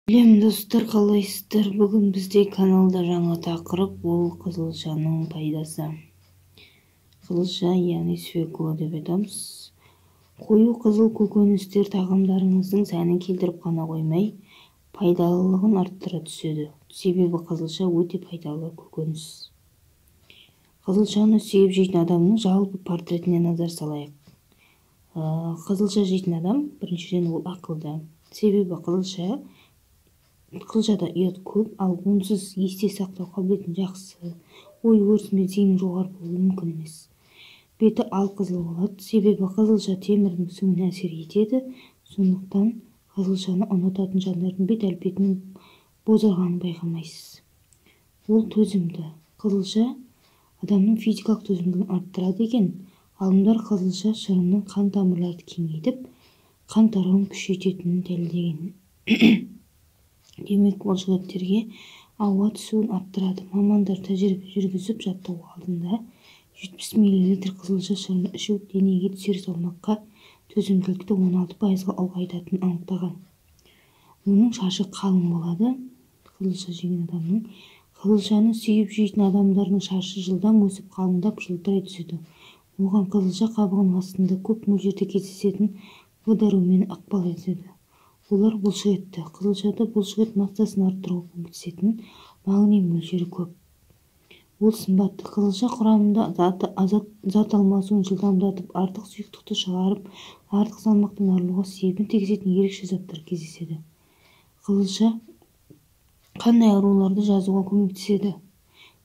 Достар, қалайсыздар? Бүгін бізде каналда жаңа тақырып, ол қызылшаның пайдасы. Қызылша, яғни свекла деп айтамыз. Қою қызыл көкөністер тағамдарыңыздың сәнін келтіріп қана қоймай, пайдалылығын арттыра түседі. Себебі қызылша өте пайдалы көкөніс. Қызылшаны сүйіп жейтін адамның жалпы портретіне назар салайық. Қызылша жейтін адам біріншіден ол ақылды. Себебі қызылшада ұят көп, ал онсыз есте сақтау қабілетін жақсы, ой өрісі мен зейіні жоғары болуы мүмкін емес. Беті алқызыл болады, себебі қызылша темірдің сіңуіне әсер етеді. Сондықтан қызылшаны ұнататын жандардың бет әлпетінің бозарғанын байқамайсыз. Ол төзімді. Қызылша адамның физикалық төзімділігін арттырады екен. Ғалымдар қызылша шырынның қан тамырларды кеңейтіп, қан тарауын күшейтетінін дәлелдеген. Демек, бұлшықеттерге ауа түсуін арттырады. Мамандар тәжірибе жүргізіп, жаттығу алдында 70 мл қызылша шырыны ішу денеге түсер салмаққа төзімділікті 16%-ға ұлғайтатынын анықтаған. Оның шашы қалың болады. Қызылша жеген адамның. Қызылшаны сүйіп жейтін адамдардың шашы жылдам өсіп, қалыңдап, жылтырай түседі. Оған қызылша қабығының астында көп мөлшерде кездесетін В дәрумені ықпал етеді. Олар бұлшықетті. Қызылшада бұлшықет массасын арттыруға көмектесетін магний мөлшері көп. Ол сымбатты. Қызылша құрамында зат алмасуын жылдамдатып, артық сұйықтықты шығарып, артық салмақтан арылуға себебін тигізетін ерекше заттар кездеседі. Қызылша қандай ауруларды жазуға көмектеседі?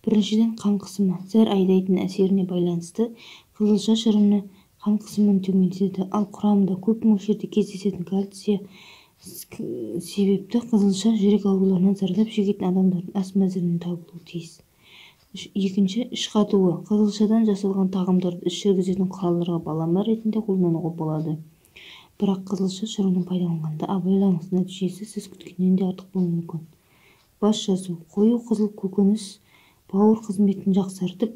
Біріншіден, қан қысымы. Зәр айдайтын әсеріне байланысты қызылша шырыны қан қысымын төмендетеді, ал құрамында көп мөлшерде кездесетін кальций себепті қызылша жүрек ауруларынан зардап шегетін адамдардың ас мәзірінен табылуы тиіс. Екінші, іш қатуы. Қызылшадан жасалған тағамдарды іш жүргізетін құралдарға балама ретінде қолдануға болады. Бірақ қызылша шырынын пайдаланғанда абайлаңыз, нәтижесі сіз күткеннен де артық болуы мүмкін. Бас жазу. Қою қызыл көкөніс бауыр қызметін жақсартып,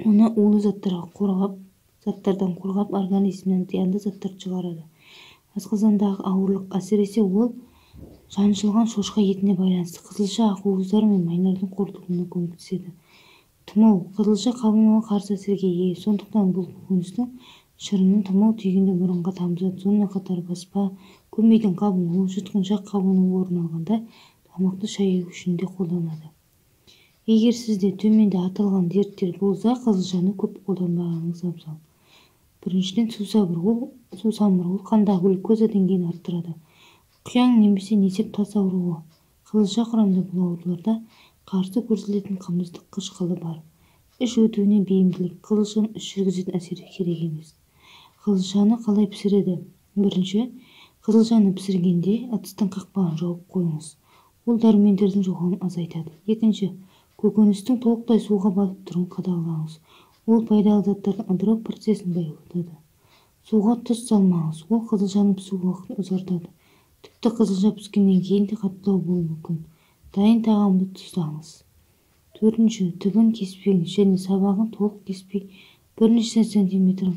оны улы заттардан қорғап, организмнен зиянды заттарды шығарады. Асқазандағы ауырлық, әсіресе ол жаншылған шошқа етіне байланысты қызылша ақуыздар мен майлардың қорытылуына көмектеседі. Тұмау. Қызылша қабынуға қарсы әсерге ие, сондықтан бұл көкөністің шырынын тұмау тигенде мұрынға тамызады. Сонымен қатар баспа, көмейдің қабынуы, жұтқыншақ қабынуы орын алғанда тамақты шаю үшін де қолданады. Егер сізде төменде аталған дерттер болса, қызылшаны көп қолданбағаныңыз абзал. Біріншіден, сусамыр. Ол қандағы глюкоза деңгейін арттырады. Құяң немесе несеп тас ауруы. Қызылша құрамында бұл ауруларда қарсы көрсетілетін қымыздық қышқылы бар. Іш өтуіне бейімділік. Қызылшаны іш жүргізетін әсері керек емес. Қызылшаны қалай пісіреді? Бірінші, қызылшаны пісіргенде ыдыстың қақпағын жауып қойыңыз. Ол дәрумендердің жоғалуын азайтады. Екінші, көкөністің толықтай суға батып тұруын қадағалаңыз. Ол пайдалы заттардың ыдырау процесін баяулатады. Суға тұз салмаңыз. Ол қызылшаның пісу уақытын ұзартады. Тіпті қызылша піскеннен кейін де қаттылау болуы мүмкін. Дайын тағамды тұздаңыз. Төртінші, түбін кеспеңіз және сабағын толық кеспей, бірнеше сантиметрін